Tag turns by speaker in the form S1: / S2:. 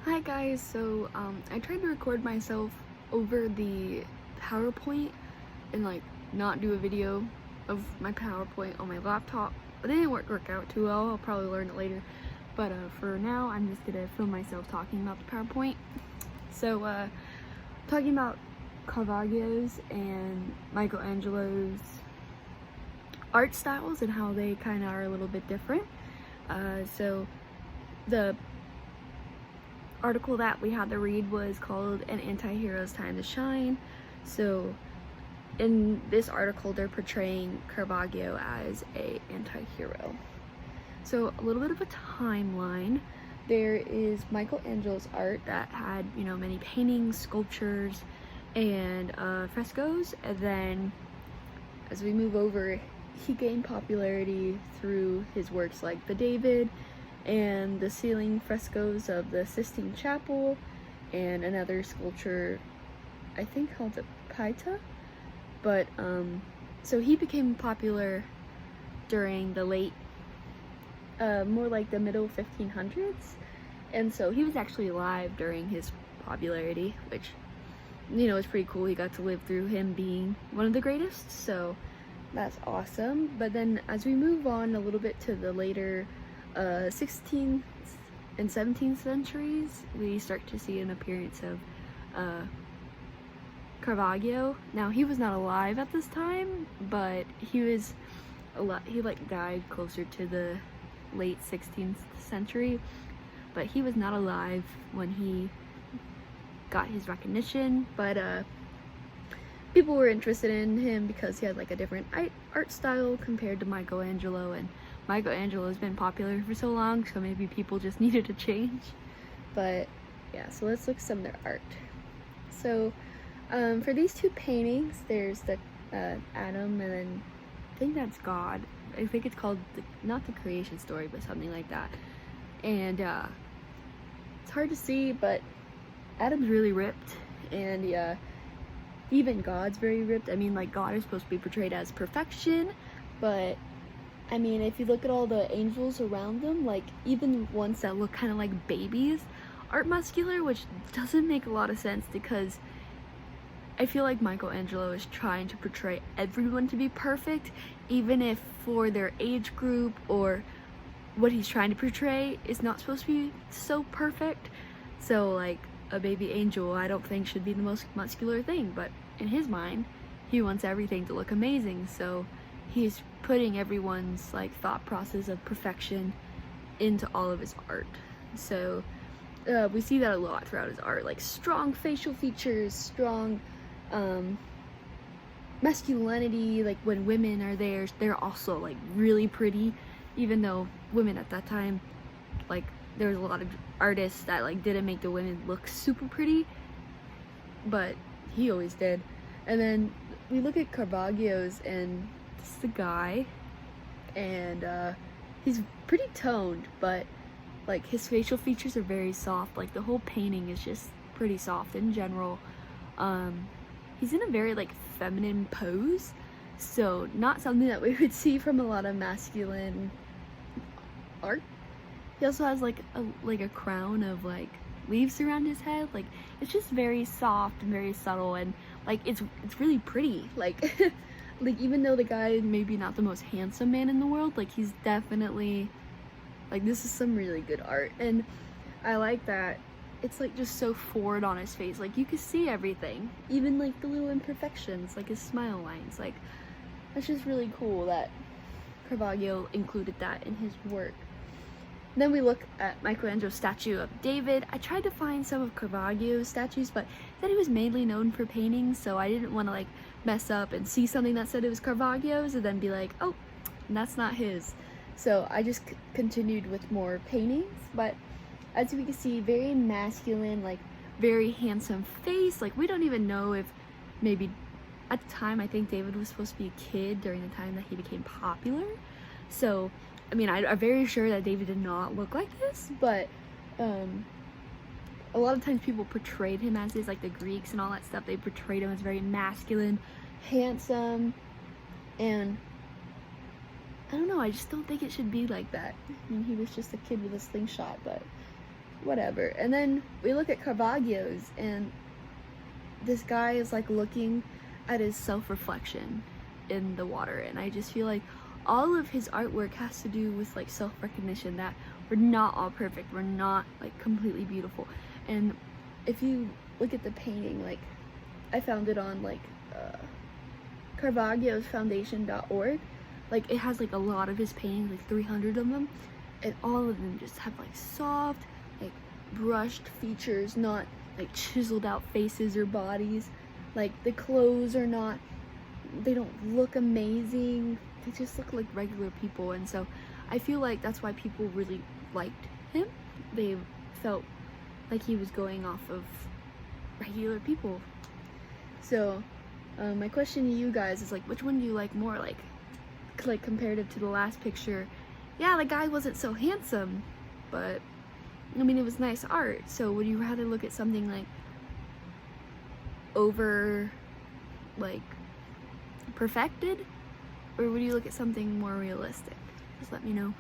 S1: Hi guys, so I tried to record myself over the PowerPoint and not do a video of my PowerPoint on my laptop, but it didn't work out too well. I'll probably learn it later, but for now I'm just gonna film myself talking about the PowerPoint. So talking about Caravaggio's and Michelangelo's art styles and how they kind of are a little bit different. So the article that we had to read was called An Anti-Hero's Time to Shine. So in this article they're portraying Caravaggio as a anti-hero. So a little bit of a timeline. There is Michelangelo's art that had, many paintings, sculptures, and frescoes, and then as we move over, he gained popularity through his works like the David and the ceiling frescoes of the Sistine Chapel, and another sculpture, I think called the Pieta. But so he became popular during the late, more like the middle 1500s, and so he was actually alive during his popularity, which is pretty cool. He got to live through him being one of the greatest, so that's awesome. But then as we move on a little bit to the later 16th and 17th centuries, we start to see an appearance of Caravaggio. Now, he was not alive at this time, but he died closer to the late 16th century, but he was not alive when he got his recognition. But people were interested in him because he had a different art style compared to Michelangelo, and Michelangelo's been popular for so long, so maybe people just needed a change. But yeah, so let's look at some of their art. So for these two paintings, there's the Adam, and then I think that's God. I think it's called not the creation story, but something like that. And it's hard to see, but Adam's really ripped, and even God's very ripped. I mean, God is supposed to be portrayed as perfection, but I mean, if you look at all the angels around them, even ones that look kind of like babies, aren't muscular, which doesn't make a lot of sense, because I feel like Michelangelo is trying to portray everyone to be perfect, even if for their age group or what he's trying to portray is not supposed to be so perfect. So a baby angel, I don't think should be the most muscular thing, but in his mind, he wants everything to look amazing, so he's putting everyone's thought process of perfection into all of his art. So we see that a lot throughout his art, strong facial features, strong masculinity. When women are there, they're also really pretty, even though women at that time, there was a lot of artists that didn't make the women look super pretty, but he always did. And then we look at Caravaggio's, and this is the guy, and he's pretty toned, but his facial features are very soft. The whole painting is just pretty soft in general. He's in a very feminine pose, so not something that we would see from a lot of masculine art. He also has a crown of leaves around his head. It's just very soft and very subtle, and it's really pretty. Even though the guy maybe not the most handsome man in the world, he's definitely this is some really good art. And I like that it's just so forward on his face. You can see everything, even the little imperfections, his smile lines. That's just really cool that Caravaggio included that in his work. Then we look at Michelangelo's statue of David. I tried to find some of Caravaggio's statues, but said he was mainly known for paintings, so I didn't want to mess up and see something that said it was Caravaggio's and then be oh, that's not his. So I just continued with more paintings. But as we can see, very masculine, very handsome face. We don't even know if maybe at the time, I think David was supposed to be a kid during the time that he became popular. So I mean, I'm very sure that David did not look like this, but a lot of times people portrayed him as this, the Greeks and all that stuff, they portrayed him as very masculine, handsome, and I don't know, I just don't think it should be like that. I mean, he was just a kid with a slingshot, but whatever. And then we look at Caravaggio's, and this guy is like looking at his self-reflection in the water, and I just feel like all of his artwork has to do with like self-recognition, that we're not all perfect, we're not like completely beautiful. And if you look at the painting, like I found it on like caravaggio'sfoundation.org, like it has like a lot of his paintings, like 300 of them, and all of them just have like soft, like brushed features, not like chiseled out faces or bodies. Like the clothes are not, they don't look amazing, they just look like regular people. And so I feel like that's why people really liked him. They felt like he was going off of regular people. So my question to you guys is like, which one do you like more? Like comparative to the last picture, yeah, the guy wasn't so handsome, but I mean, it was nice art. So would you rather look at something like over like perfected, or would you look at something more realistic? Just let me know.